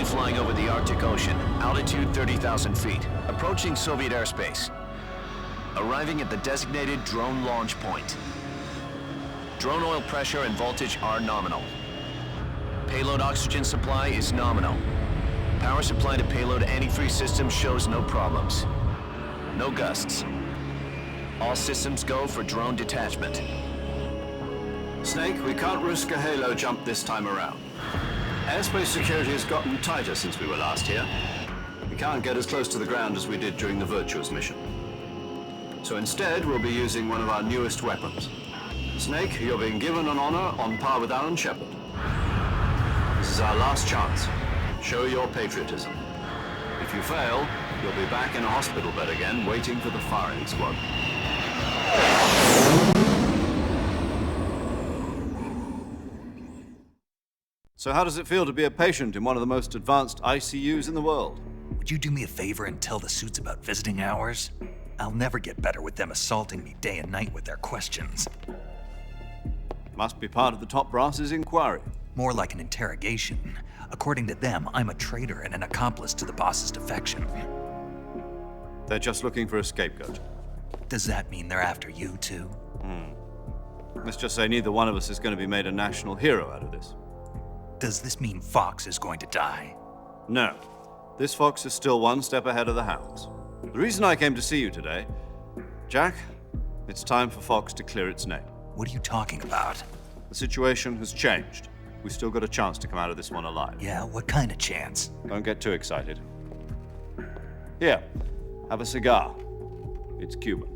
currently flying over the Arctic Ocean, altitude 30,000 feet, approaching Soviet airspace. Arriving at the designated drone launch point. Drone oil pressure and voltage are nominal. Payload oxygen supply is nominal. Power supply to payload antifreeze system shows no problems. No gusts. All systems go for drone detachment. Snake, we can't risk a halo jump this time around. Airspace security has gotten tighter since we were last here. We can't get as close to the ground as we did during the Virtuous mission. So instead, we'll be using one of our newest weapons. Snake, you're being given an honor on par with Alan Shepard. This is our last chance. Show your patriotism. If you fail, you'll be back in a hospital bed again, waiting for the firing squad. So how does it feel to be a patient in one of the most advanced ICUs in the world? Would you do me a favor and tell the suits about visiting hours? I'll never get better with them assaulting me day and night with their questions. Must be part of the top brass's inquiry. More like an interrogation. According to them, I'm a traitor and an accomplice to the boss's defection. They're just looking for a scapegoat. Does that mean they're after you, too? Let's just say neither one of us is going to be made a national hero out of this. Does this mean Fox is going to die? No. This fox is still one step ahead of the hounds. The reason I came to see you today, Jack, it's time for Fox to clear its name. What are you talking about? The situation has changed. We've still got a chance to come out of this one alive. Yeah, what kind of chance? Don't get too excited. Here, have a cigar. It's Cuban.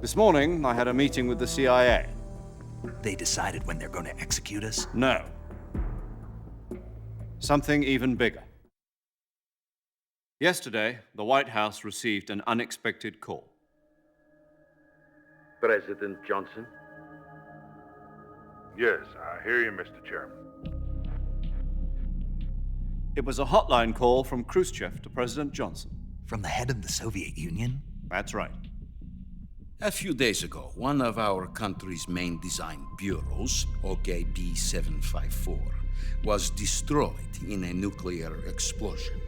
This morning, I had a meeting with the CIA. They decided when they're going to execute us? No. Something even bigger. Yesterday, the White House received an unexpected call. President Johnson? Yes, I hear you, Mr. Chairman. It was a hotline call from Khrushchev to President Johnson. From the head of the Soviet Union? That's right. A few days ago, one of our country's main design bureaus, OKB-754, was destroyed in a nuclear explosion.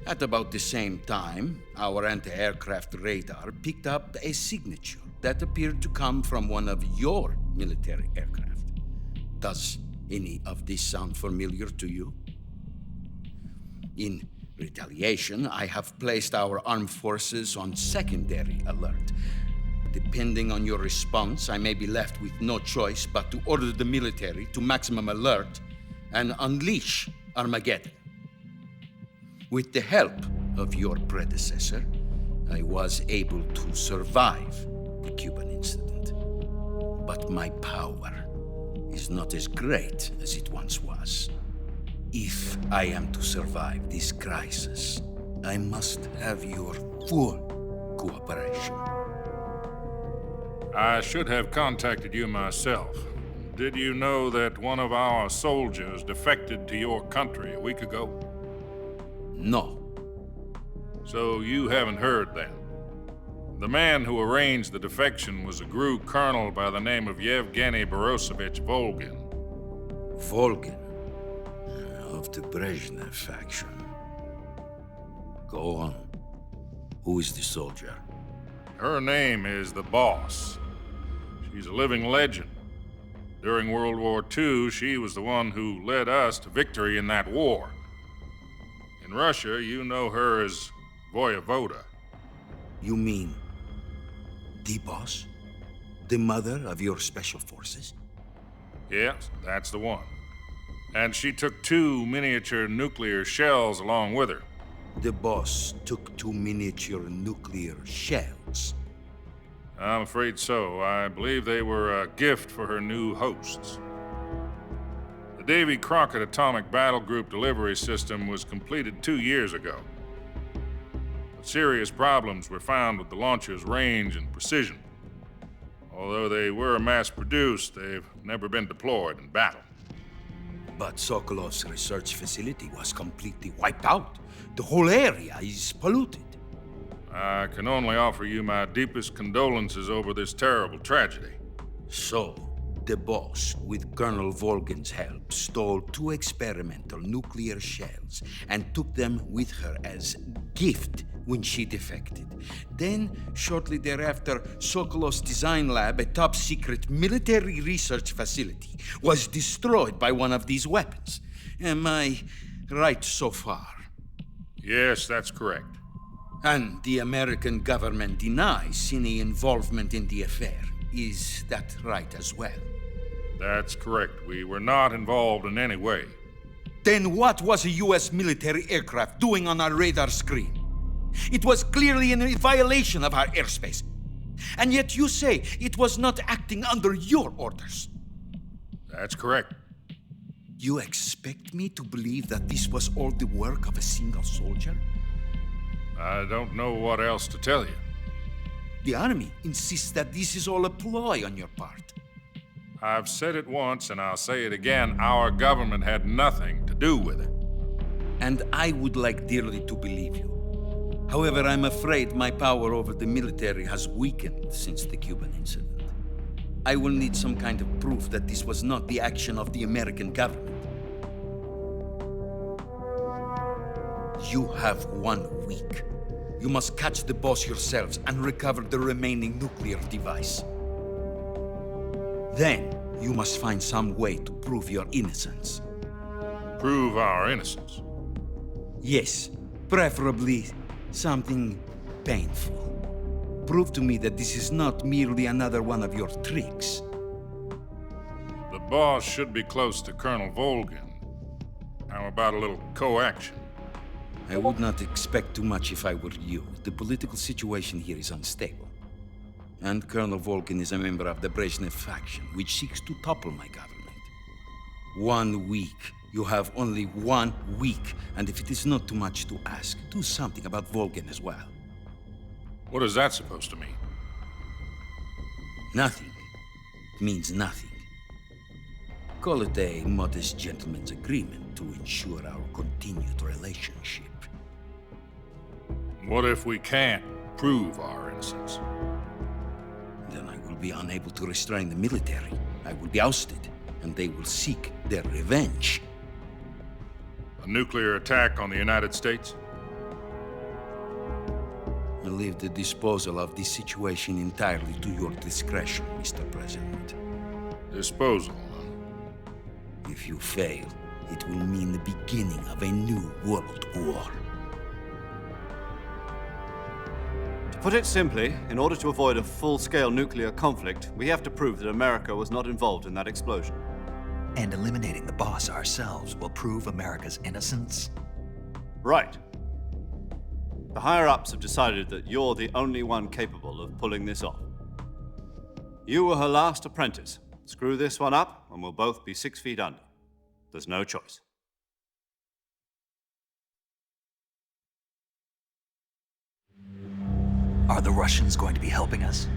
At about the same time, our anti-aircraft radar picked up a signature that appeared to come from one of your military aircraft. Does any of this sound familiar to you? In retaliation, I have placed our armed forces on secondary alert. Depending on your response, I may be left with no choice but to order the military to maximum alert and unleash Armageddon. With the help of your predecessor, I was able to survive the Cuban incident. But my power is not as great as it once was. If I am to survive this crisis, I must have your full cooperation. I should have contacted you myself. Did you know that one of our soldiers defected to your country a week ago? No. So you haven't heard then. The man who arranged the defection was a GRU colonel by the name of Yevgeny Borosovich Volgin. Volgin, of the Brezhnev faction. Go on. Who is the soldier? Her name is the Boss. She's a living legend. During World War II, she was the one who led us to victory in that war. In Russia, you know her as Voyevoda. You mean the Boss? The mother of your special forces? Yes, that's the one. And she took 2 miniature nuclear shells along with her. The Boss took 2 miniature nuclear shells. I'm afraid so. I believe they were a gift for her new hosts. The Davy Crockett Atomic Battle Group delivery system was completed 2 years ago. But serious problems were found with the launcher's range and precision. Although they were mass-produced, they've never been deployed in battle. But Sokolov's research facility was completely wiped out. The whole area is polluted. I can only offer you my deepest condolences over this terrible tragedy. So, the boss, with Colonel Volgan's help, stole 2 experimental nuclear shells and took them with her as gift when she defected. Then, shortly thereafter, Sokolov's design lab, a top-secret military research facility, was destroyed by one of these weapons. Am I right so far? Yes, that's correct. And the American government denies any involvement in the affair. Is that right as well? That's correct. We were not involved in any way. Then what was a U.S. military aircraft doing on our radar screen? It was clearly in violation of our airspace. And yet you say it was not acting under your orders. That's correct. You expect me to believe that this was all the work of a single soldier? I don't know what else to tell you. The Army insists that this is all a ploy on your part. I've said it once and I'll say it again. Our government had nothing to do with it. And I would like dearly to believe you. However, I'm afraid my power over the military has weakened since the Cuban incident. I will need some kind of proof that this was not the action of the American government. You have 1 week. You must catch the boss yourselves and recover the remaining nuclear device. Then, you must find some way to prove your innocence. Prove our innocence. Yes, preferably something painful. Prove to me that this is not merely another one of your tricks. The boss should be close to Colonel Volgan. How about a little coaction? I would not expect too much if I were you. The political situation here is unstable. And Colonel Volgan is a member of the Brezhnev faction, which seeks to topple my government. 1 week. You have only 1 week. And if it is not too much to ask, do something about Volgan as well. What is that supposed to mean? Nothing. It means nothing. Call it a modest gentleman's agreement to ensure our continued relationship. What if we can't prove our innocence? Then I will be unable to restrain the military. I will be ousted, and they will seek their revenge. A nuclear attack on the United States? I leave the disposal of this situation entirely to your discretion, Mr. President. Disposal, huh? If you fail, it will mean the beginning of a new world war. To put it simply, in order to avoid a full-scale nuclear conflict, we have to prove that America was not involved in that explosion. And eliminating the boss ourselves will prove America's innocence? Right. The higher-ups have decided that you're the only one capable of pulling this off. You were her last apprentice. Screw this one up, and we'll both be 6 feet under. There's no choice. Are the Russians going to be helping us?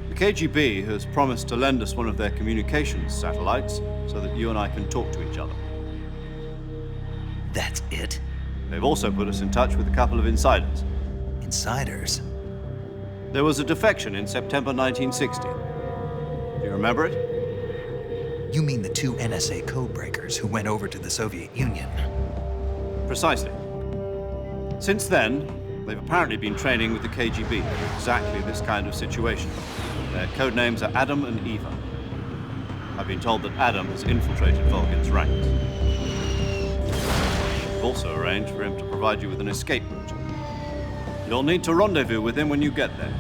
The KGB has promised to lend us one of their communications satellites so that you and I can talk to each other. That's it? They've also put us in touch with a couple of insiders. Insiders? There was a defection in September 1960. Do you remember it? You mean the 2 NSA codebreakers who went over to the Soviet Union? Precisely. Since then, they've apparently been training with the KGB for exactly this kind of situation. Their code names are Adam and Eva. I've been told that Adam has infiltrated Volgan's ranks. We've also arranged for him to provide you with an escape route. You'll need to rendezvous with him when you get there.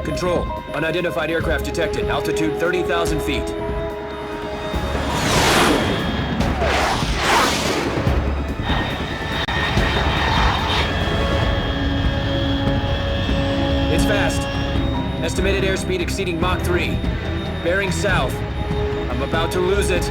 Control. Unidentified aircraft detected. Altitude 30,000 feet. It's fast. Estimated airspeed exceeding Mach 3. Bearing south. I'm about to lose it.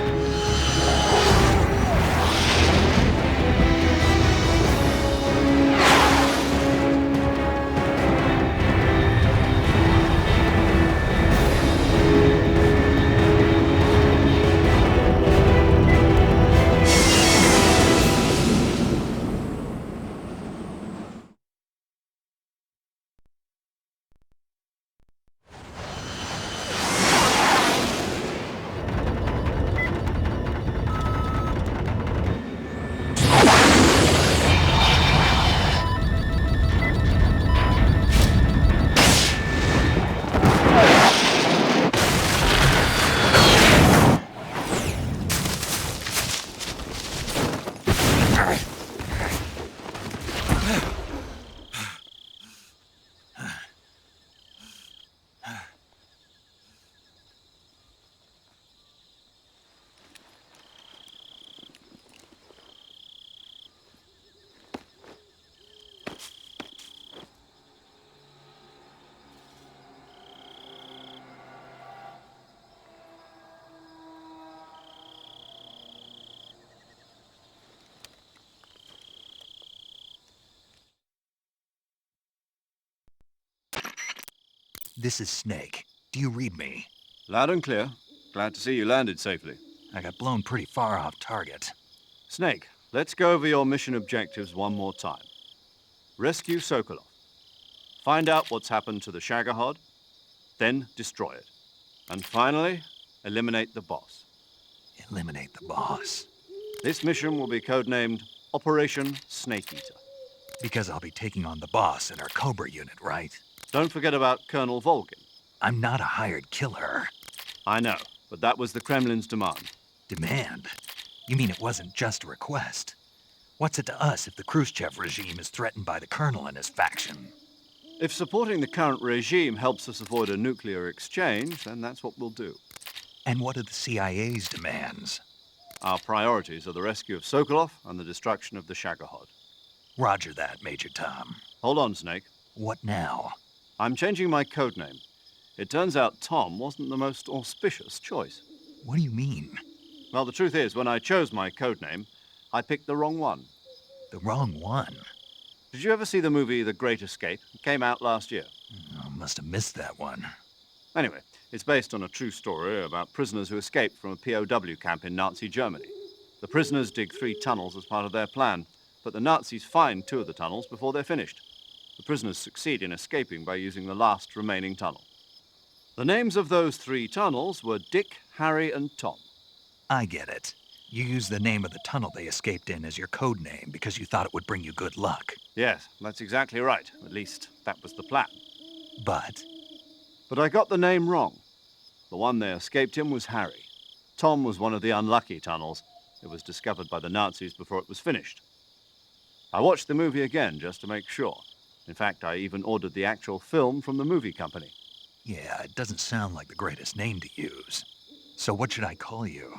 This is Snake. Do you read me? Loud and clear. Glad to see you landed safely. I got blown pretty far off target. Snake, let's go over your mission objectives one more time. Rescue Sokolov. Find out what's happened to the Shagohod, then destroy it. And finally, eliminate the boss. Eliminate the boss. This mission will be codenamed Operation Snake Eater. Because I'll be taking on the boss in our Cobra unit, right? Don't forget about Colonel Volgin. I'm not a hired killer. I know, but that was the Kremlin's demand. Demand? You mean it wasn't just a request? What's it to us if the Khrushchev regime is threatened by the Colonel and his faction? If supporting the current regime helps us avoid a nuclear exchange, then that's what we'll do. And what are the CIA's demands? Our priorities are the rescue of Sokolov and the destruction of the Shagohod. Roger that, Major Tom. Hold on, Snake. What now? I'm changing my codename. It turns out Tom wasn't the most auspicious choice. What do you mean? Well, the truth is, when I chose my codename, I picked the wrong one. The wrong one? Did you ever see the movie The Great Escape? It came out last year. Oh, must have missed that one. Anyway, it's based on a true story about prisoners who escaped from a POW camp in Nazi Germany. The prisoners dig 3 tunnels as part of their plan, but the Nazis find 2 of the tunnels before they're finished. The prisoners succeed in escaping by using the last remaining tunnel. The names of those 3 tunnels were Dick, Harry, and Tom. I get it. You used the name of the tunnel they escaped in as your code name because you thought it would bring you good luck. Yes, that's exactly right. At least, that was the plan. But But I got the name wrong. The one they escaped in was Harry. Tom was one of the unlucky tunnels. It was discovered by the Nazis before it was finished. I watched the movie again just to make sure. In fact, I even ordered the actual film from the movie company. yeah, it doesn't sound like the greatest name to use. So what should I call you?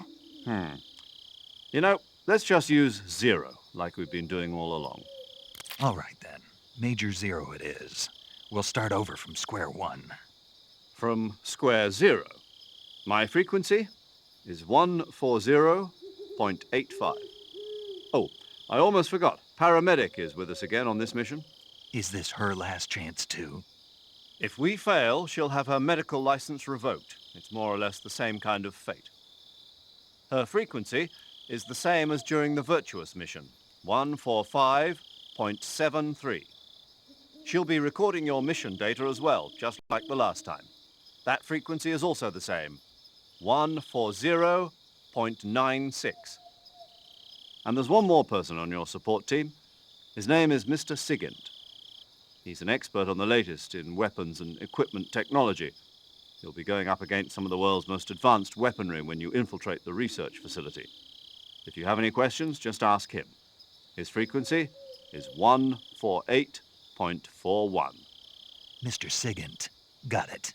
You know, let's just use Zero, like we've been doing all along. All right then. Major Zero it is. We'll start over from square one. From square 0. My frequency is 140.85. Oh, I almost forgot. Paramedic is with us again on this mission. Is this her last chance too? If we fail, she'll have her medical license revoked. It's more or less the same kind of fate. Her frequency is the same as during the Virtuous mission, 145.73. She'll be recording your mission data as well, just like the last time. That frequency is also the same, 140.96. And there's one more person on your support team. His name is Mr. Sigint. He's an expert on the latest in weapons and equipment technology. You'll be going up against some of the world's most advanced weaponry when you infiltrate the research facility. If you have any questions, just ask him. His frequency is 148.41. Mr. Sigint. Got it.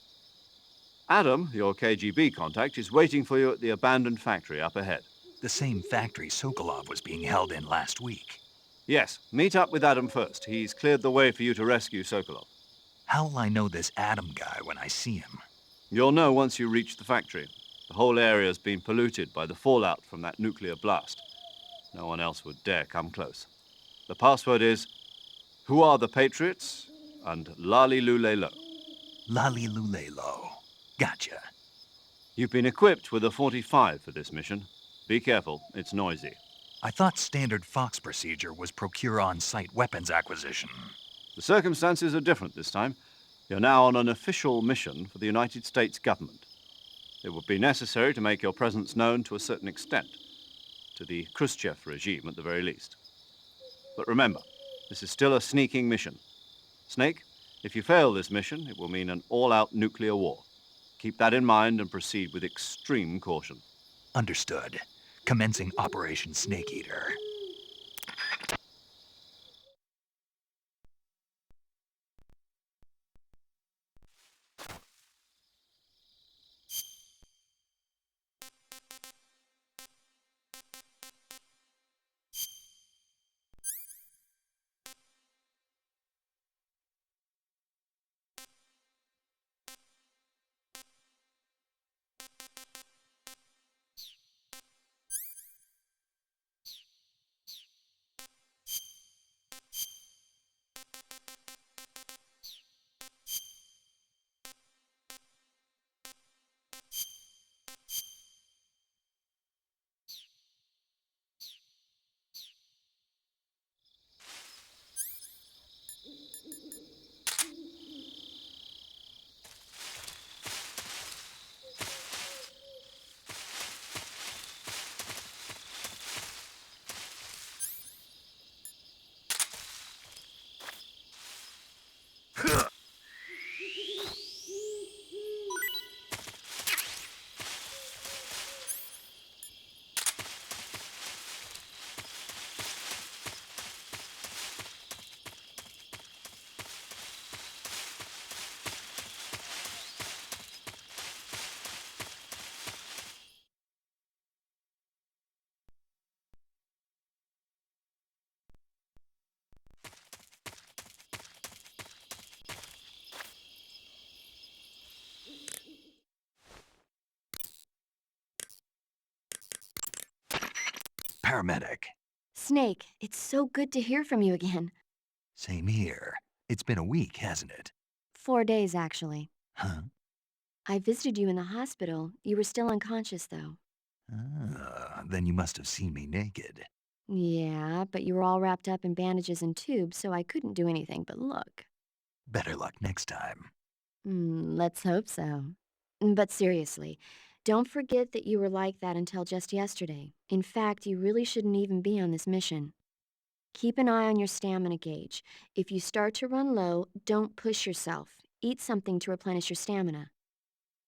Adam, your KGB contact, is waiting for you at the abandoned factory up ahead. The same factory Sokolov was being held in last week. Yes, meet up with Adam first. He's cleared the way for you to rescue Sokolov. How'll I know this Adam guy when I see him? You'll know once you reach the factory. The whole area's been polluted by the fallout from that nuclear blast. No one else would dare come close. The password is, "Who are the Patriots?" and Lali Lulelo. Lali Lulelo. Gotcha. You've been equipped with a 45 for this mission. Be careful, it's noisy. I thought standard Fox procedure was procure on-site weapons acquisition. The circumstances are different this time. You're now on an official mission for the United States government. It would be necessary to make your presence known to a certain extent, to the Khrushchev regime at the very least. But remember, this is still a sneaking mission. Snake, if you fail this mission, it will mean an all-out nuclear war. Keep that in mind and proceed with extreme caution. Understood. Commencing Operation Snake Eater. paramedic. Snake, it's so good to hear from you again. Same here. It's been a week, hasn't it? 4 days, actually. Huh? I visited you in the hospital. You were still unconscious, though. Then you must have seen me naked. Yeah, but you were all wrapped up in bandages and tubes, so I couldn't do anything but look. Better luck next time. Let's hope so. But seriously, don't forget that you were like that until just yesterday. In fact, you really shouldn't even be on this mission. Keep an eye on your stamina gauge. If you start to run low, don't push yourself. Eat something to replenish your stamina.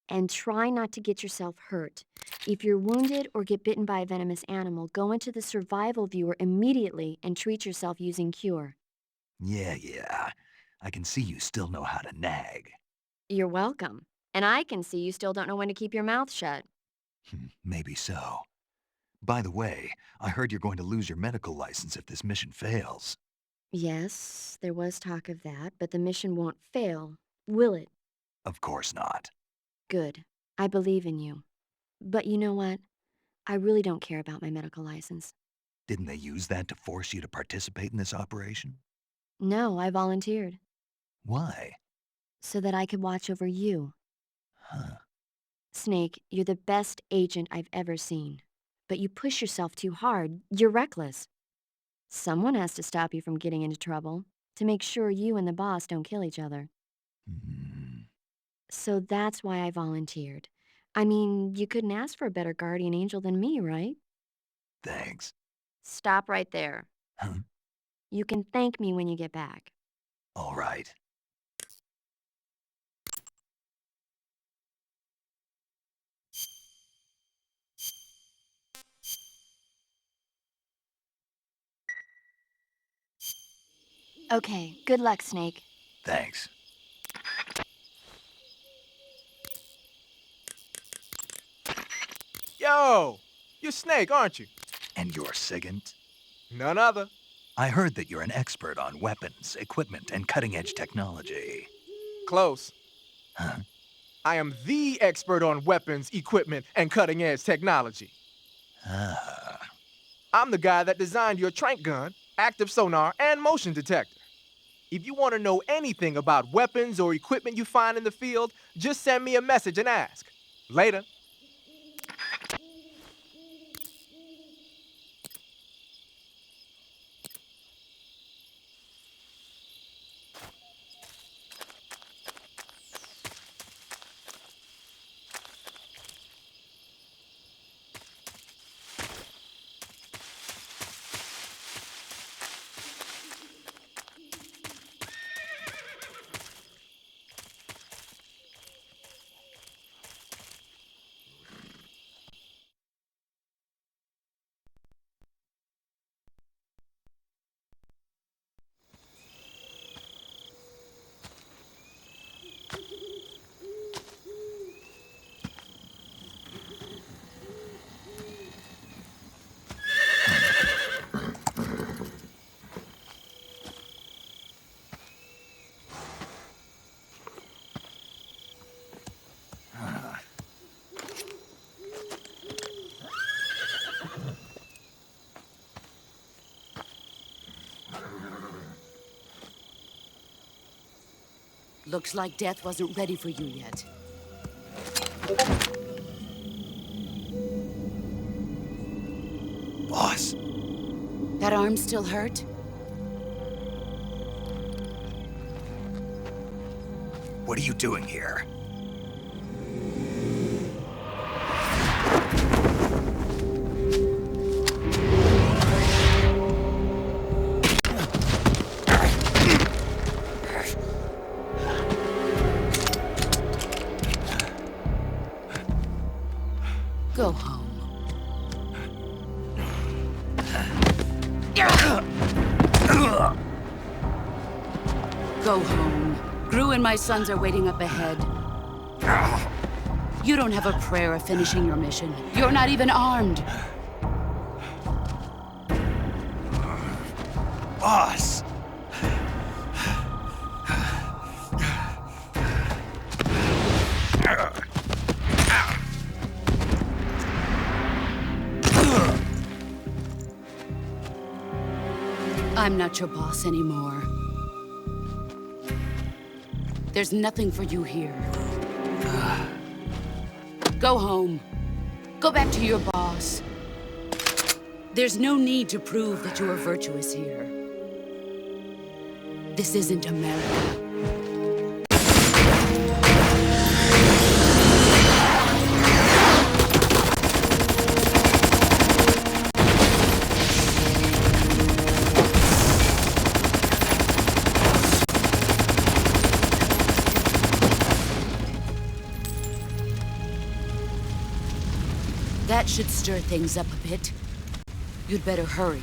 And try not to get yourself hurt. If you're wounded or get bitten by a venomous animal, go into the survival viewer immediately and treat yourself using Cure. Yeah. I can see you still know how to nag. You're welcome. And I can see you still don't know when to keep your mouth shut. Maybe so. By the way, I heard you're going to lose your medical license if this mission fails. Yes, there was talk of that, but the mission won't fail, will it? Of course not. Good. I believe in you. But you know what? I really don't care about my medical license. Didn't they use that to force you to participate in this operation? No, I volunteered. Why? So that I could watch over you. Huh. Snake, you're the best agent I've ever seen. But you push yourself too hard. You're reckless. Someone has to stop you from getting into trouble, to make sure you and the boss don't kill each other. So that's why I volunteered. I mean, you couldn't ask for a better guardian angel than me, right? Thanks. Stop right there. Huh? You can thank me when you get back. All right. Okay, good luck, Snake. Thanks. Yo! You're Snake, aren't you? And you're Sigint? None other. I heard that you're an expert on weapons, equipment, and cutting-edge technology. Close. Huh? I am the expert on weapons, equipment, and cutting-edge technology. Ah. I'm the guy that designed your trank gun, active sonar, and motion detector. If you want to know anything about weapons or equipment you find in the field, just send me a message and ask. Later. Looks like death wasn't ready for you yet. Boss. That arm still hurt? What are you doing here? Go home. Go home. Gru and my sons are waiting up ahead. You don't have a prayer of finishing your mission. You're not even armed. Boss! I'm not your boss anymore. There's nothing for you here. Go home. Go back to your boss. There's no need to prove that you are virtuous here. This isn't America. That should stir things up a bit. You'd better hurry.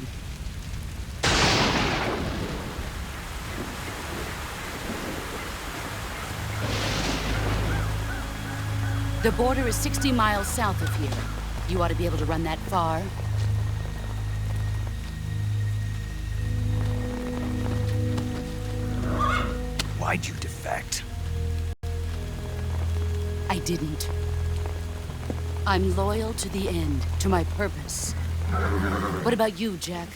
The border is 60 miles south of here. You ought to be able to run that far. Why'd you defect? I didn't. I'm loyal to the end, to my purpose. What about you, Jack?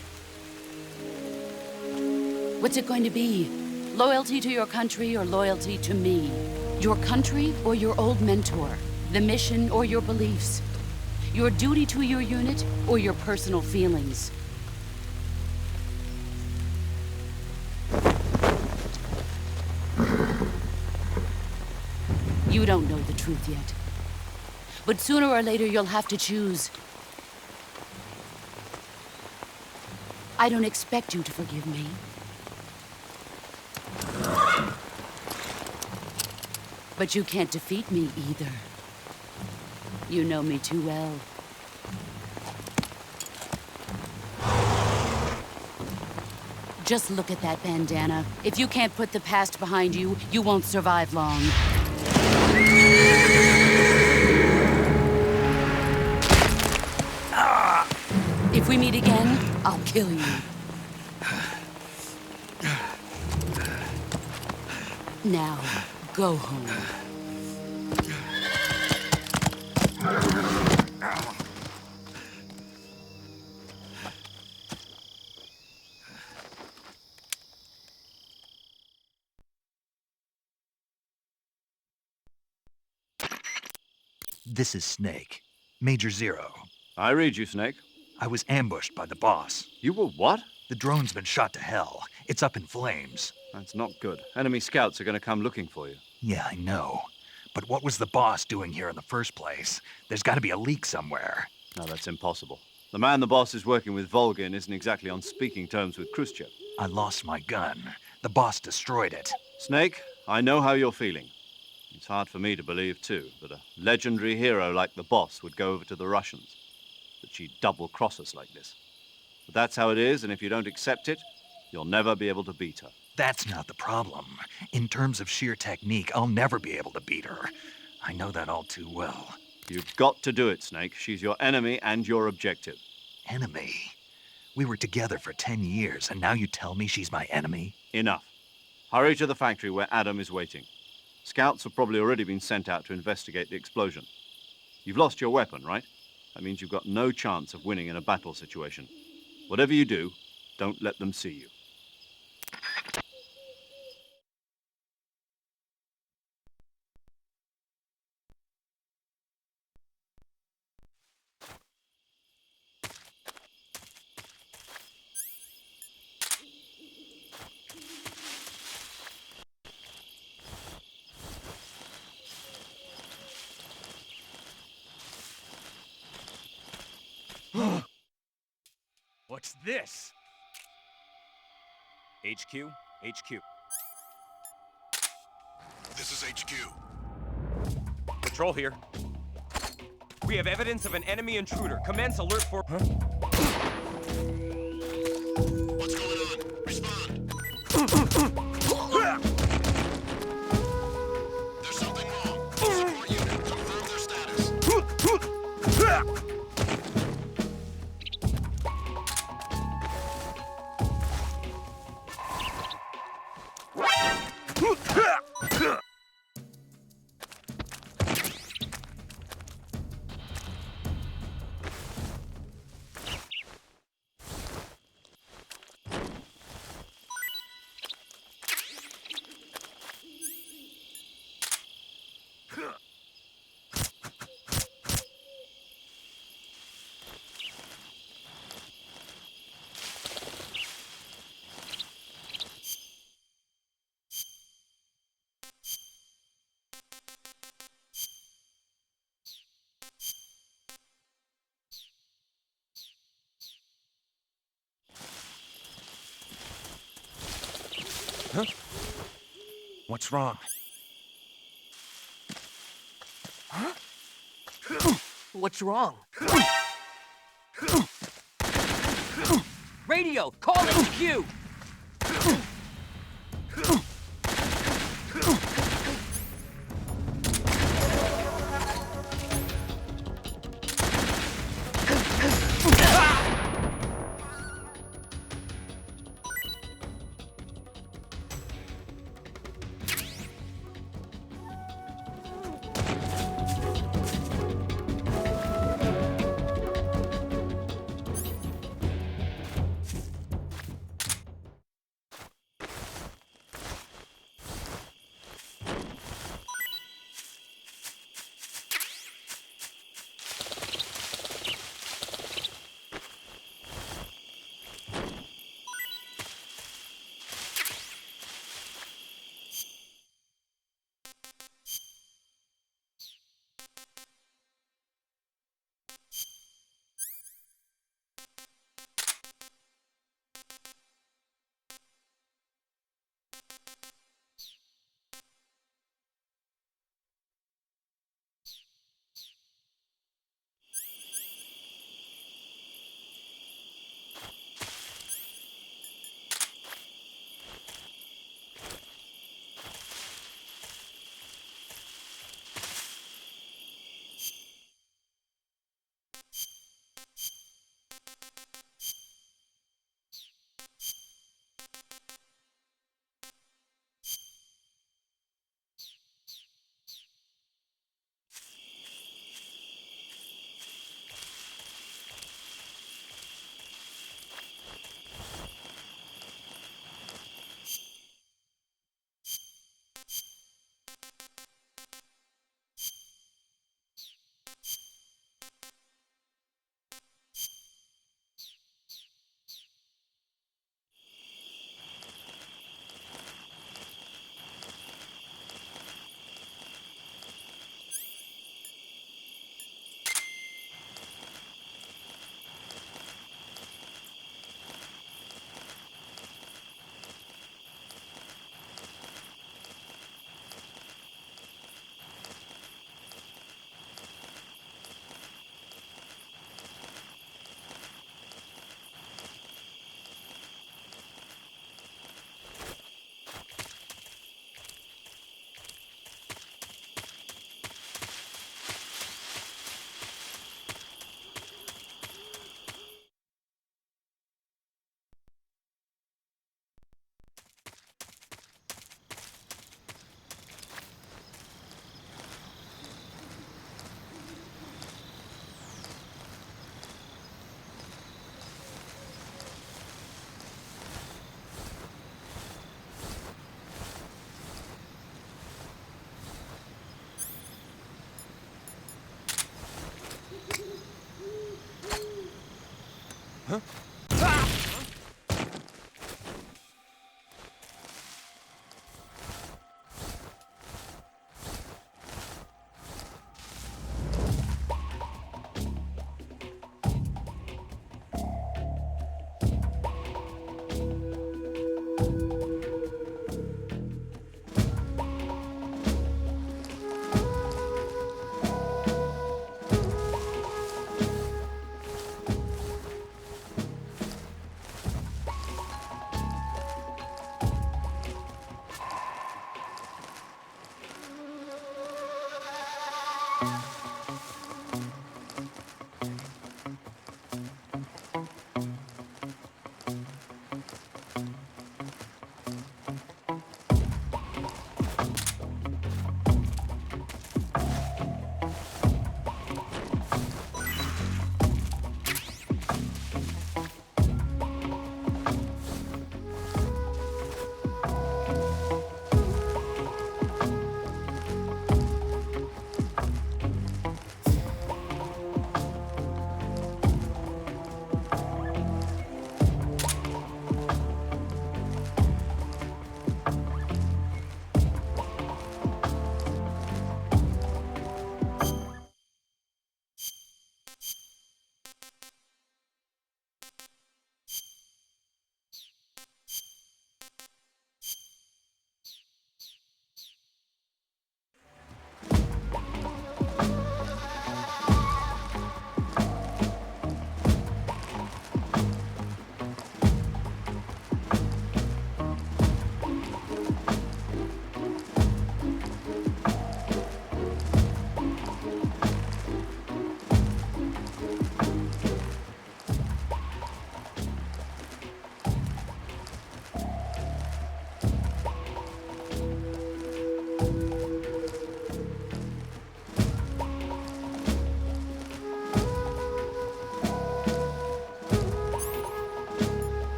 What's it going to be? Loyalty to your country or loyalty to me? Your country or your old mentor? The mission or your beliefs? Your duty to your unit or your personal feelings? You don't know the truth yet. But sooner or later, you'll have to choose. I don't expect you to forgive me. But you can't defeat me either. You know me too well. Just look at that bandana. If you can't put the past behind you, you won't survive long. If we meet again, I'll kill you. Now, go home. This is Snake. Major Zero. I read you, Snake. I was ambushed by the boss. You were what? The drone's been shot to hell. It's up in flames. That's not good. Enemy scouts are going to come looking for you. Yeah, I know. But what was the boss doing here in the first place? There's got to be a leak somewhere. No, that's impossible. The man the boss is working with, Volgin, isn't exactly on speaking terms with Khrushchev. I lost my gun. The boss destroyed it. Snake, I know how you're feeling. It's hard for me to believe, too, that a legendary hero like the boss would go over to the Russians. That she'd double-cross us like this. But that's how it is, and if you don't accept it, you'll never be able to beat her. That's not the problem. In terms of sheer technique, I'll never be able to beat her. I know that all too well. You've got to do it, Snake. She's your enemy and your objective. Enemy? We were together for 10 years, and now you tell me she's my enemy? Enough. Hurry to the factory where Adam is waiting. Scouts have probably already been sent out to investigate the explosion. You've lost your weapon, right? That means you've got no chance of winning in a battle situation. Whatever you do, don't let them see you. What's this? HQ? HQ. This is HQ. Patrol here. We have evidence of an enemy intruder. Commence alert for... Huh? What's going on? Respond. There's something wrong. Support unit. Confirm their status. What's wrong? What's wrong? Radio, call HQ!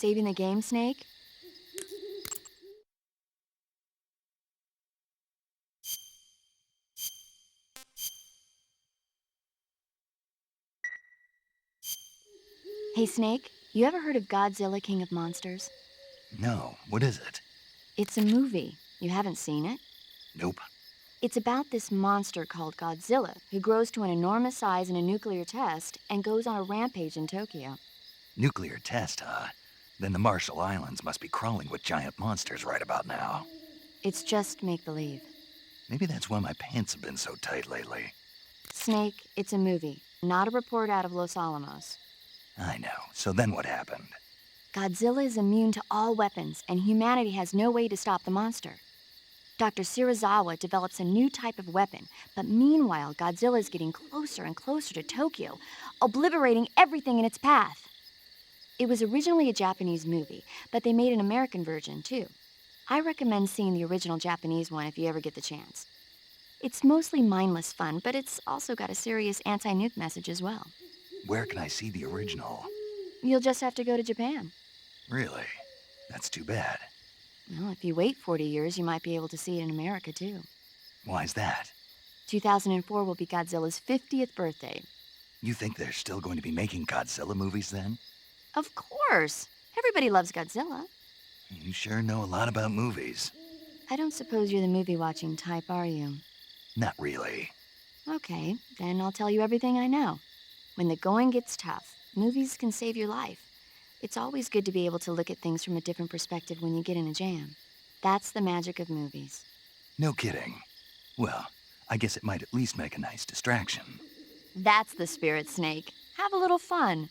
Saving the game, Snake? Hey, Snake, you ever heard of Godzilla, King of Monsters? No, what is it? It's a movie. You haven't seen it? Nope. It's about this monster called Godzilla who grows to an enormous size in a nuclear test and goes on a rampage in Tokyo. Nuclear test, huh? Then the Marshall Islands must be crawling with giant monsters right about now. It's just make-believe. Maybe that's why my pants have been so tight lately. Snake, it's a movie, not a report out of Los Alamos. I know. So then what happened? Godzilla is immune to all weapons, and humanity has no way to stop the monster. Dr. Shirazawa develops a new type of weapon, but meanwhile, Godzilla is getting closer and closer to Tokyo, obliterating everything in its path. It was originally a Japanese movie, but they made an American version, too. I recommend seeing the original Japanese one if you ever get the chance. It's mostly mindless fun, but it's also got a serious anti-nuke message as well. Where can I see the original? You'll just have to go to Japan. Really? That's too bad. Well, if you wait 40 years, you might be able to see it in America, too. Why's that? 2004 will be Godzilla's 50th birthday. You think they're still going to be making Godzilla movies then? Of course! Everybody loves Godzilla. You sure know a lot about movies. I don't suppose you're the movie-watching type, are you? Not really. Okay, then I'll tell you everything I know. When the going gets tough, movies can save your life. It's always good to be able to look at things from a different perspective when you get in a jam. That's the magic of movies. No kidding. Well, I guess it might at least make a nice distraction. That's the spirit, Snake. Have a little fun.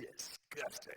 Disgusting.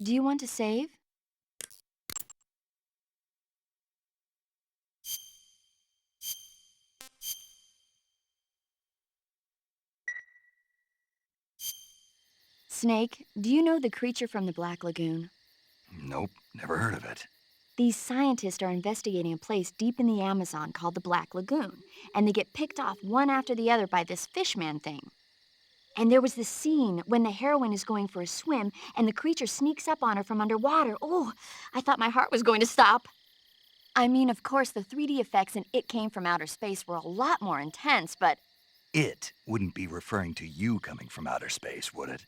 Do you want to save? Snake, do you know the creature from the Black Lagoon? Nope, never heard of it. These scientists are investigating a place deep in the Amazon called the Black Lagoon, and they get picked off one after the other by this fishman thing. And there was this scene when the heroine is going for a swim and the creature sneaks up on her from underwater. Oh, I thought my heart was going to stop. I mean, of course, the 3D effects in It Came from Outer Space were a lot more intense, but... It wouldn't be referring to you coming from outer space, would it?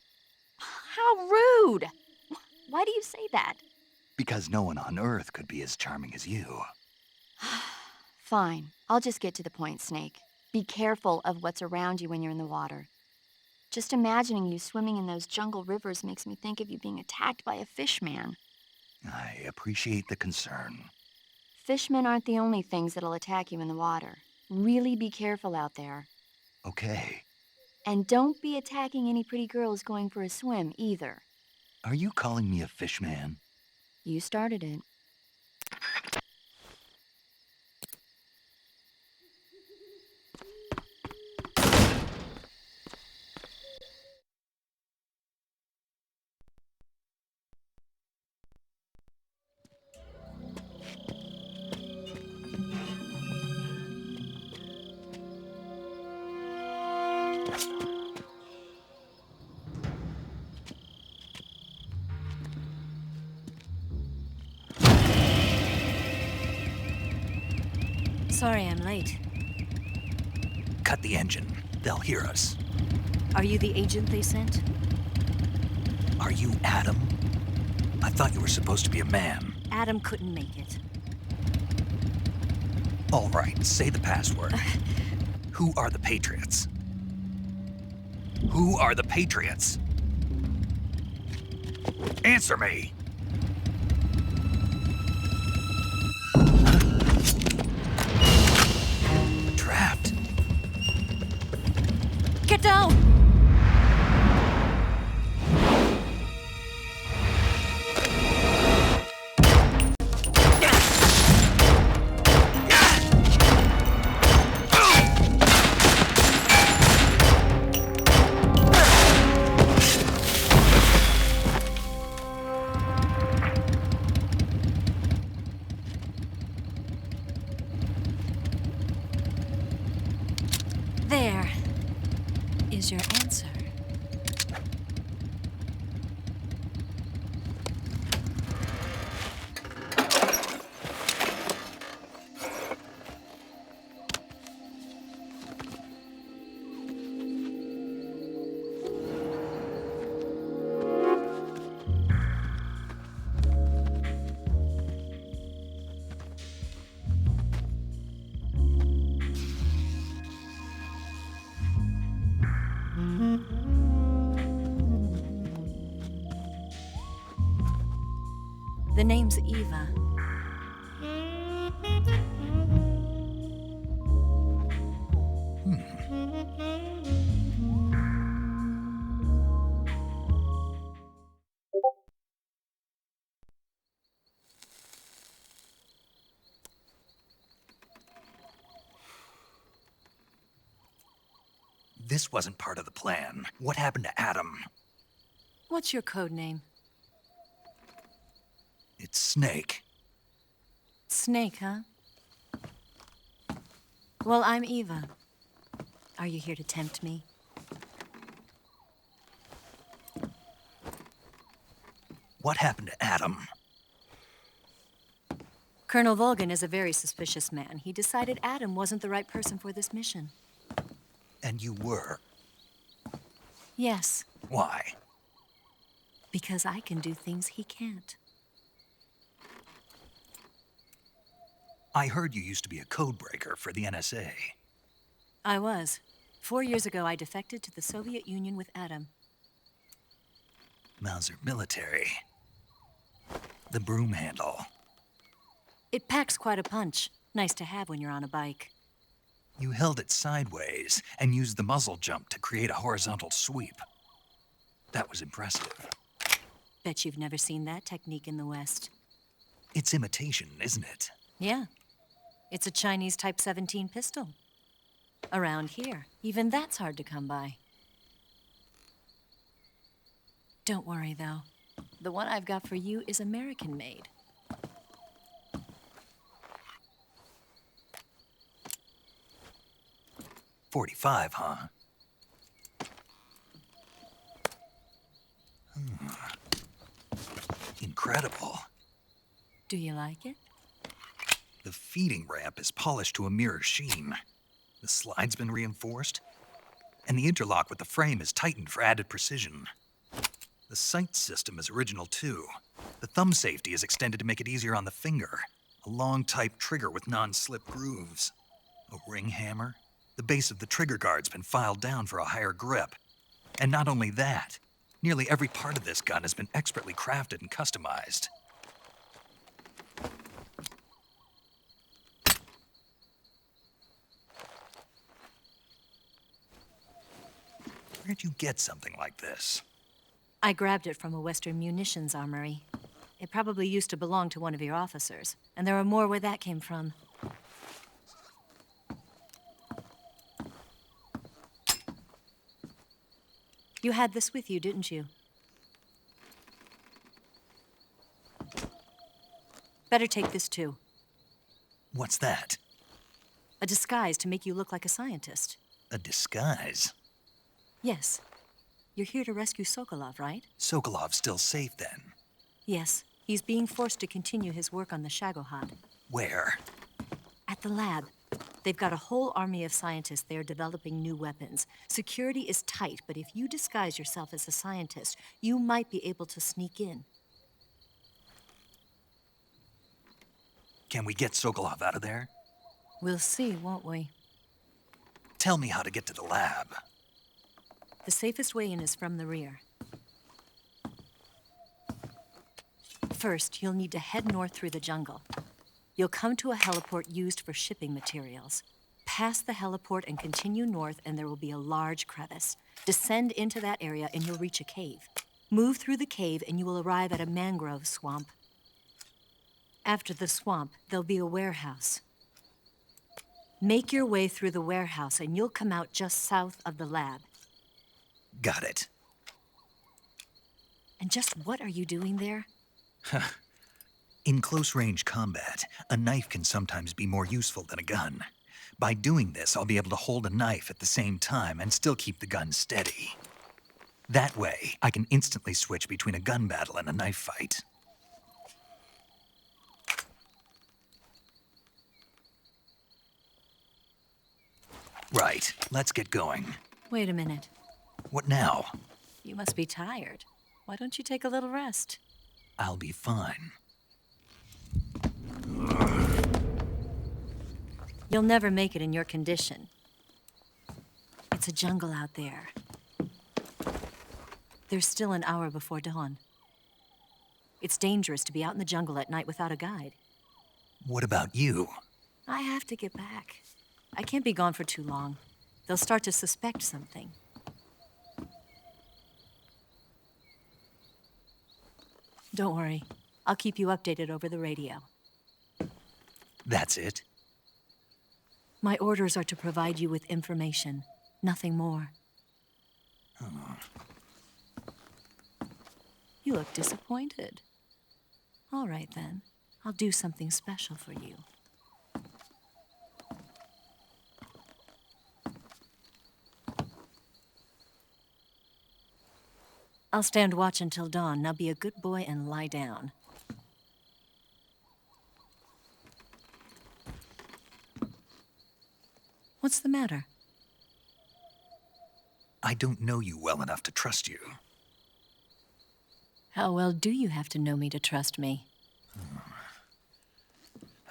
How rude! Why do you say that? Because no one on Earth could be as charming as you. Fine, I'll just get to the point, Snake. Be careful of what's around you when you're in the water. Just imagining you swimming in those jungle rivers makes me think of you being attacked by a fishman. I appreciate the concern. Fishmen aren't the only things that'll attack you in the water. Really be careful out there. Okay. And don't be attacking any pretty girls going for a swim, either. Are you calling me a fishman? You started it. Sorry I'm late. Cut the engine. They'll hear us. Are you the agent they sent? Are you Adam? I thought you were supposed to be a man. Adam couldn't make it. All right, say the password. Who are the Patriots? Who are the Patriots? Answer me! Trapped. Get down! There is your answer. The name's Eva. This wasn't part of the plan. What happened to Adam? What's your code name? It's Snake. Snake, huh? Well, I'm Eva. Are you here to tempt me? What happened to Adam? Colonel Volgan is a very suspicious man. He decided Adam wasn't the right person for this mission. And you were? Yes, Why? because I can do things he can't. I heard you used to be a codebreaker for the NSA. I was. 4 years ago, I defected to the Soviet Union with Adam. Mauser military. The broom handle. It packs quite a punch. Nice to have when you're on a bike. You held it sideways and used the muzzle jump to create a horizontal sweep. That was impressive. Bet you've never seen that technique in the West. It's imitation, isn't it? Yeah. It's a Chinese Type 17 pistol. Around here, even that's hard to come by. Don't worry, though. The one I've got for you is American-made. .45, huh? Incredible. Do you like it? The feeding ramp is polished to a mirror sheen. The slide's been reinforced, and the interlock with the frame is tightened for added precision. The sight system is original too. The thumb safety is extended to make it easier on the finger. A long type trigger with non-slip grooves. A ring hammer. The base of the trigger guard's been filed down for a higher grip. And not only that, nearly every part of this gun has been expertly crafted and customized. Where'd you get something like this? I grabbed it from a Western munitions armory. It probably used to belong to one of your officers, and there are more where that came from. You had this with you, didn't you? Better take this too. What's that? A disguise to make you look like a scientist. A disguise? Yes. You're here to rescue Sokolov, right? Sokolov's still safe then? Yes. He's being forced to continue his work on the Shagohod. Where? At the lab. They've got a whole army of scientists there developing new weapons. Security is tight, but if you disguise yourself as a scientist, you might be able to sneak in. Can we get Sokolov out of there? We'll see, won't we? Tell me how to get to the lab. The safest way in is from the rear. First, you'll need to head north through the jungle. You'll come to a heliport used for shipping materials. Pass the heliport and continue north, and there will be a large crevice. Descend into that area, and you'll reach a cave. Move through the cave, and you will arrive at a mangrove swamp. After the swamp, there'll be a warehouse. Make your way through the warehouse, and you'll come out just south of the lab. Got it. And just what are you doing there? In close-range combat, a knife can sometimes be more useful than a gun. By doing this, I'll be able to hold a knife at the same time and still keep the gun steady. That way, I can instantly switch between a gun battle and a knife fight. Right, let's get going. Wait a minute. What now? You must be tired. Why don't you take a little rest? I'll be fine. You'll never make it in your condition. It's a jungle out there. There's still an hour before dawn. It's dangerous to be out in the jungle at night without a guide. What about you? I have to get back. I can't be gone for too long. They'll start to suspect something. Don't worry. I'll keep you updated over the radio. That's it? My orders are to provide you with information. Nothing more. Oh. You look disappointed. All right, then. I'll do something special for you. I'll stand watch until dawn. Now be a good boy and lie down. What's the matter? I don't know you well enough to trust you. How well do you have to know me to trust me?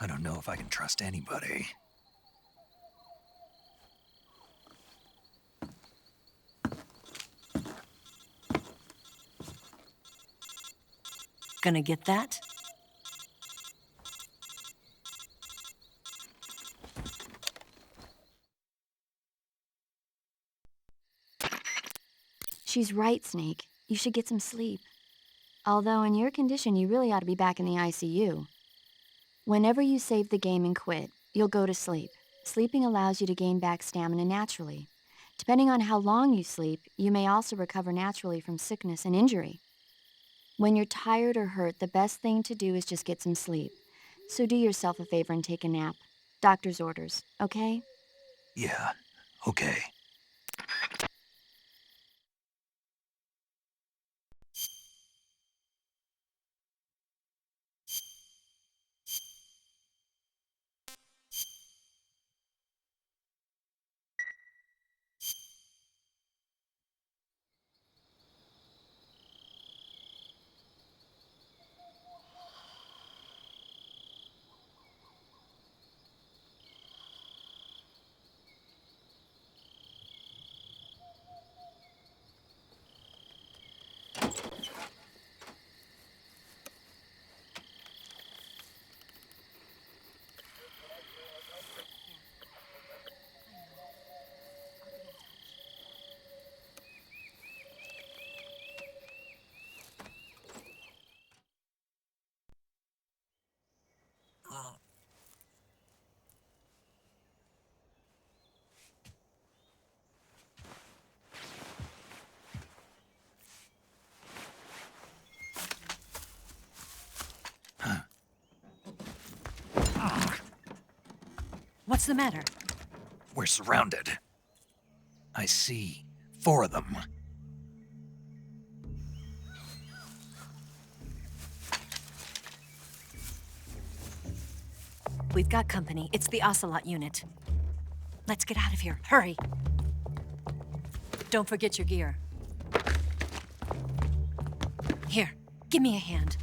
I don't know if I can trust anybody. Gonna get that? She's right, Snake. You should get some sleep. Although in your condition, you really ought to be back in the ICU. Whenever you save the game and quit, you'll go to sleep. Sleeping allows you to gain back stamina naturally. Depending on how long you sleep, you may also recover naturally from sickness and injury. When you're tired or hurt, the best thing to do is just get some sleep. So do yourself a favor and take a nap. Doctor's orders, okay? Yeah, okay. What's the matter? We're surrounded. I see 4 of them. We've got company. It's the Ocelot unit. Let's get out of here. Hurry! Don't forget your gear. Here, give me a hand.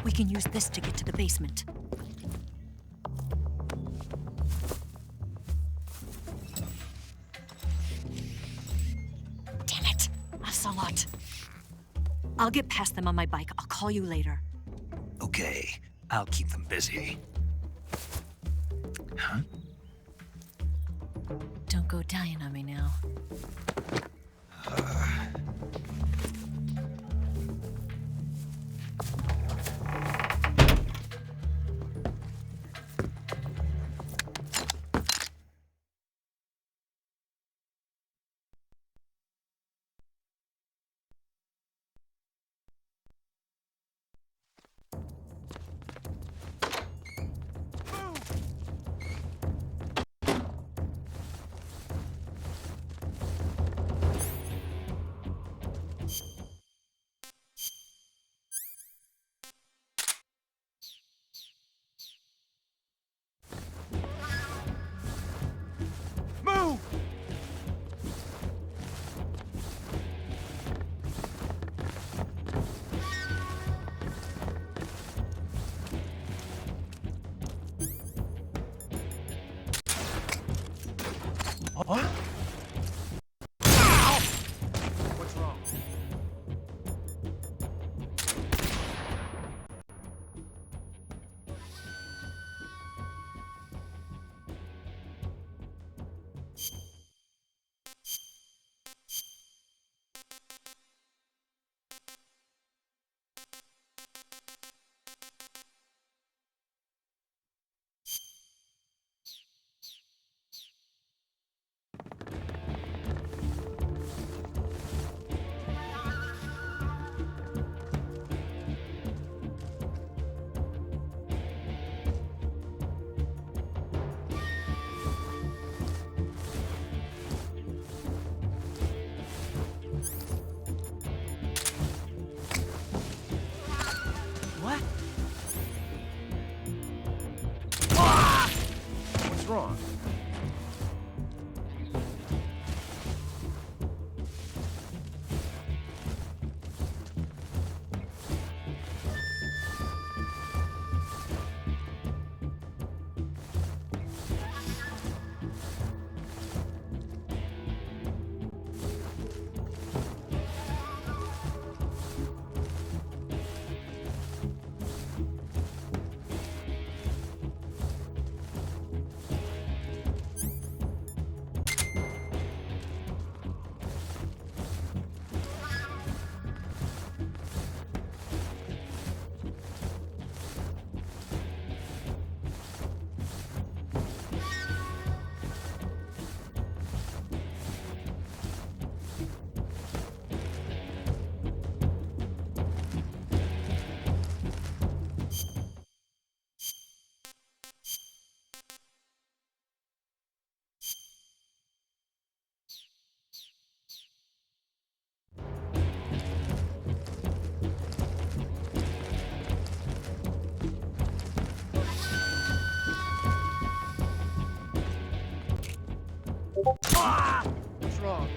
We can use this to get to the basement. Damn it! Ocelot. I'll get past them on my bike. I'll call you later. Okay, I'll keep them busy. Huh? Don't go dying on me now. Move! What? What's wrong? What's wrong? What's wrong?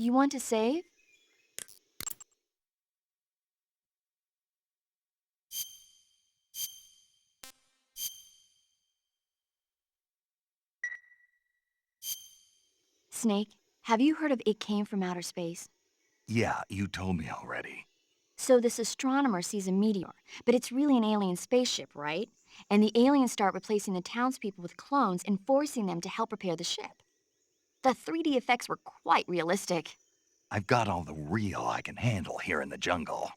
You want to save? Snake, have you heard of It Came from Outer Space? Yeah, you told me already. So this astronomer sees a meteor, but it's really an alien spaceship, right? And the aliens start replacing the townspeople with clones and forcing them to help repair the ship. The 3D effects were quite realistic. I've got all the real I can handle here in the jungle.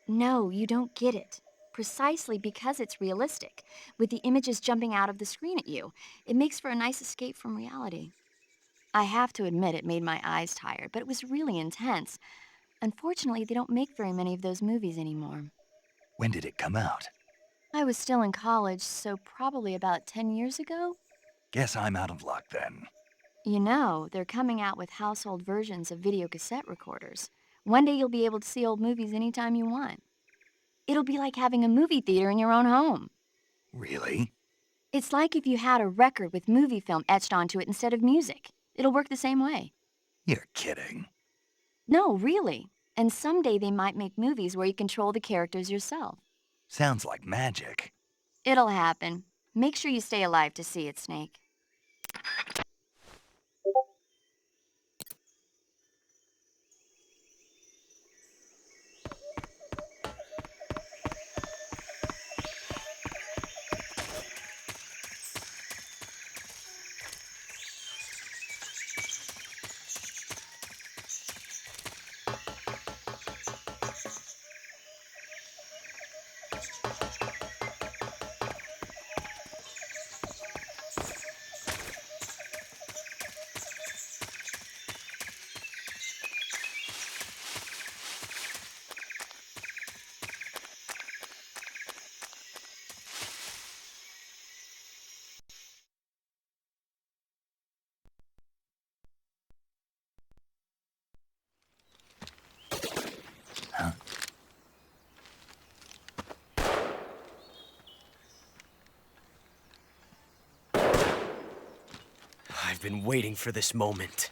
No, you don't get it. Precisely because it's realistic, with the images jumping out of the screen at you, it makes for a nice escape from reality. I have to admit it made my eyes tired, but it was really intense. Unfortunately, they don't make very many of those movies anymore. When did it come out? I was still in college, so probably about 10 years ago? Guess I'm out of luck then. You know, they're coming out with household versions of video cassette recorders. One day you'll be able to see old movies anytime you want. It'll be like having a movie theater in your own home. Really? It's like if you had a record with movie film etched onto it instead of music. It'll work the same way. You're kidding. No, really. And someday they might make movies where you control the characters yourself. Sounds like magic. It'll happen. Make sure you stay alive to see it, Snake. I've been waiting for this moment.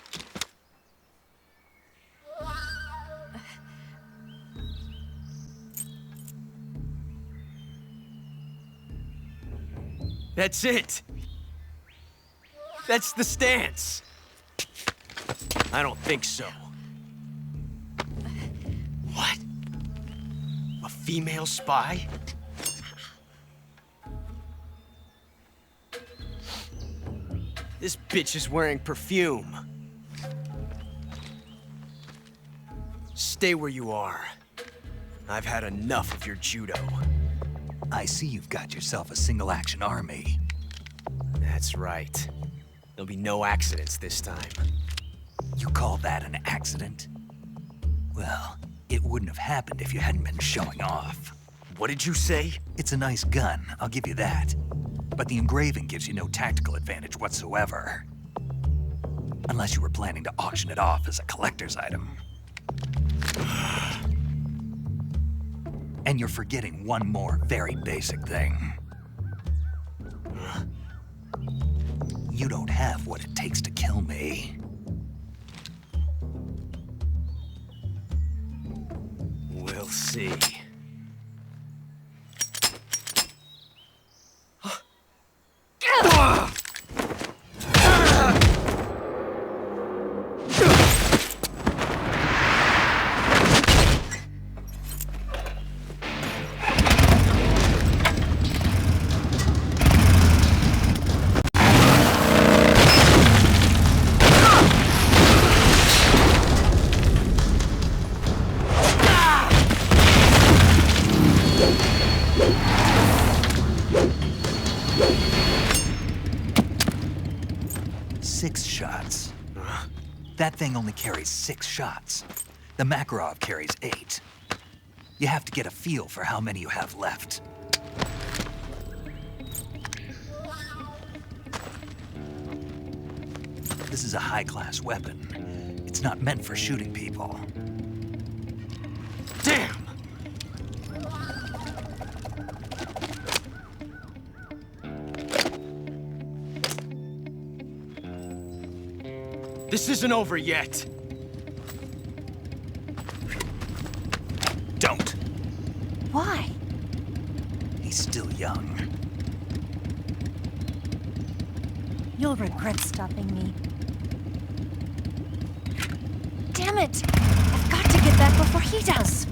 That's it! That's the stance! I don't think so. What? A female spy? This bitch is wearing perfume. Stay where you are. I've had enough of your judo. I see you've got yourself a single-action army. That's right. There'll be no accidents this time. You call that an accident? Well, it wouldn't have happened if you hadn't been showing off. What did you say? It's a nice gun, I'll give you that. But the engraving gives you no tactical advantage whatsoever. Unless you were planning to auction it off as a collector's item. And you're forgetting one more very basic thing. You don't have what it takes to kill me. We'll see. That thing only carries 6 shots. The Makarov carries 8. You have to get a feel for how many you have left. This is a high-class weapon. It's not meant for shooting people. Damn! This isn't over yet. Don't. Why? He's still young. You'll regret stopping me. Damn it! I've got to get back before he does.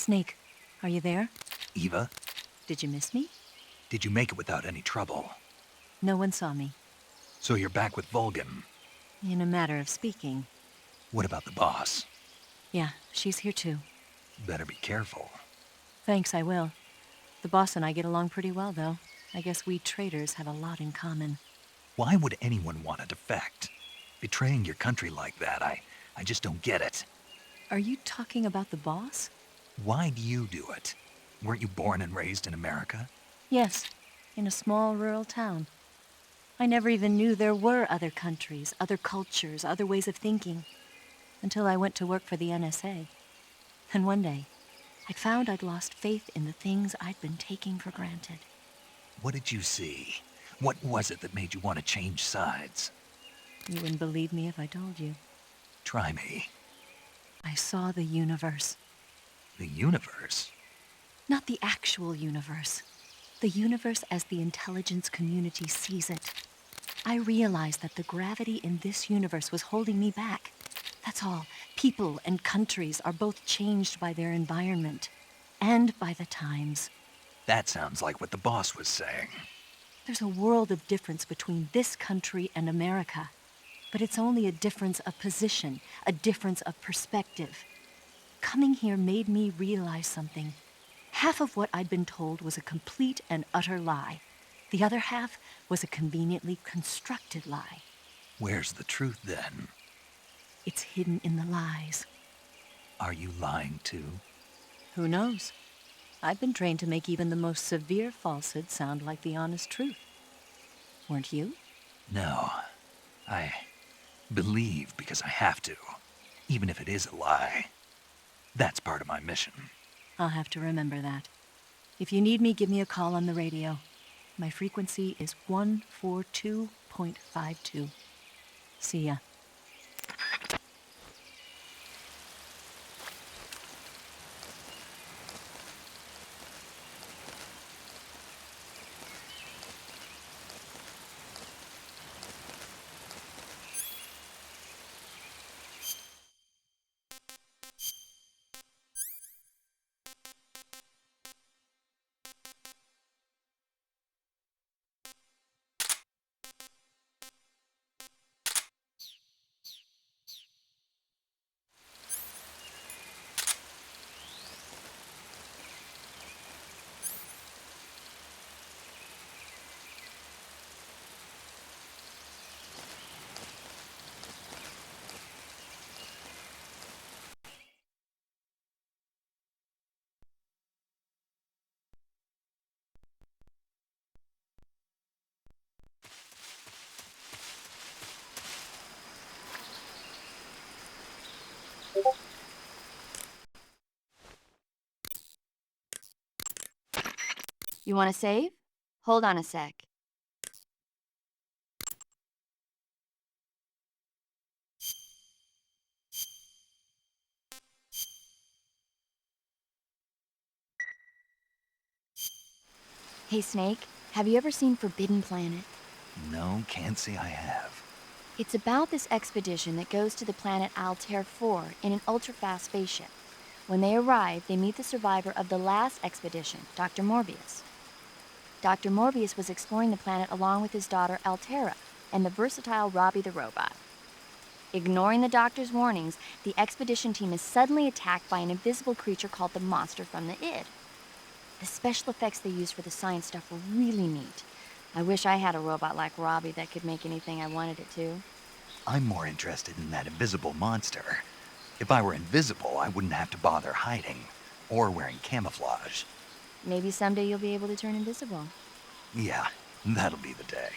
Snake, are you there? Eva, Did you miss me? did you make it without any trouble? No one saw me. So you're back with Vulcan. In a matter of speaking. What about the boss? Yeah, she's here too. Better be careful. Thanks, I will. The boss and I get along pretty well, though. I guess we traitors have a lot in common. Why would anyone want to defect? Betraying your country like that, I just don't get it. Are you talking about the boss? Why do you do it? Weren't you born and raised in America? Yes, in a small rural town. I never even knew there were other countries, other cultures, other ways of thinking, until I went to work for the NSA. And one day, I found I'd lost faith in the things I'd been taking for granted. What did you see? What was it that made you want to change sides? You wouldn't believe me if I told you. Try me. I saw the universe. The universe? Not the actual universe. The universe as the intelligence community sees it. I realized that the gravity in this universe was holding me back. That's all. People and countries are both changed by their environment and by the times. That sounds like what the boss was saying. There's a world of difference between this country and America. But it's only a difference of position, a difference of perspective. Coming here made me realize something. Half of what I'd been told was a complete and utter lie. The other half was a conveniently constructed lie. Where's the truth, then? It's hidden in the lies. Are you lying, too? Who knows? I've been trained to make even the most severe falsehood sound like the honest truth. Weren't you? No. I believe because I have to, even if it is a lie. That's part of my mission. I'll have to remember that. If you need me, give me a call on the radio. My frequency is 142.52. See ya. You want to save? Hold on a sec. Hey, Snake, have you ever seen Forbidden Planet? No, can't say I have. It's about this expedition that goes to the planet Altair 4 in an ultra-fast spaceship. When they arrive, they meet the survivor of the last expedition, Dr. Morbius. Dr. Morbius was exploring the planet along with his daughter Altera and the versatile Robbie the robot. Ignoring the doctor's warnings, the expedition team is suddenly attacked by an invisible creature called the Monster from the Id. The special effects they used for the science stuff were really neat. I wish I had a robot like Robbie that could make anything I wanted it to. I'm more interested in that invisible monster. If I were invisible, I wouldn't have to bother hiding or wearing camouflage. Maybe someday you'll be able to turn invisible. Yeah, that'll be the day.